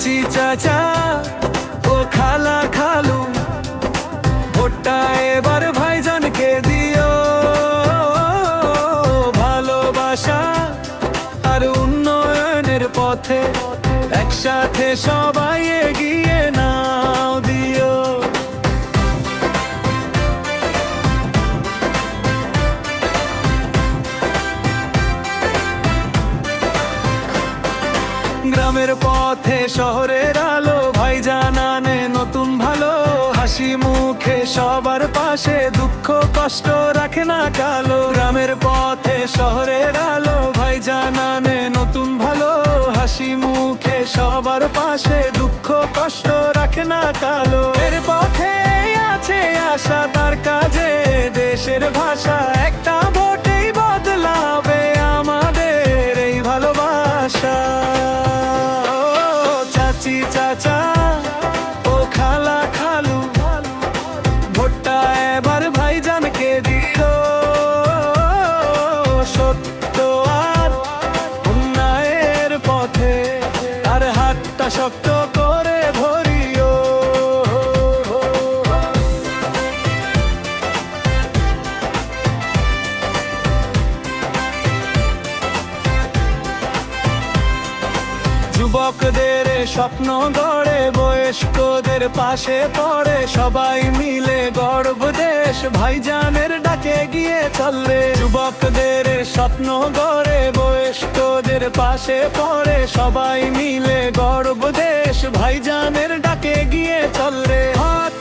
চাচি চাচা ও খালা খালু, ভোটটা এবার ভাইজানকে দিও। ভালোবাসা আর উন্নয়নের পথে একসাথে সবাই এগিয়ে নাও দিও। গ্রামের পথে শহরের আলো, ভাইজান আনে নতুন ভালো। হাসি মুখে সবার পাশে, দুঃখ কষ্ট রাখে না কালো। গ্রামের পথে শহরের আলো, ভাইজান আনে নতুন ভালো। হাসি মুখে সবার পাশে, দুঃখ কষ্ট রাখে না কালো। এর পথে আছে আশা, তার কাজে দেশের ভাষা। একটা ভোটেই বদলাবে আমাদের এই ভালোবাসা। চাচি চাচা ও খালা খালু, ভোটটা এবার ভাইজানকে দিও। সত্য আর অন্যায়ের পথে আর হাতটা শক্ত করে ধরিও। যুবকদের স্বপ্ন গড়ে, বয়স্কদের পাশে পড়ে। সবাই মিলে গর্ব দেশ, ভাইজানের ডাকে গিয়ে চললে। যুবকদের স্বপ্ন গড়ে, বয়স্কদের পাশে পড়ে। সবাই মিলে গর্ব দেশ, ভাইজানের ডাকে গিয়ে চললে। হাত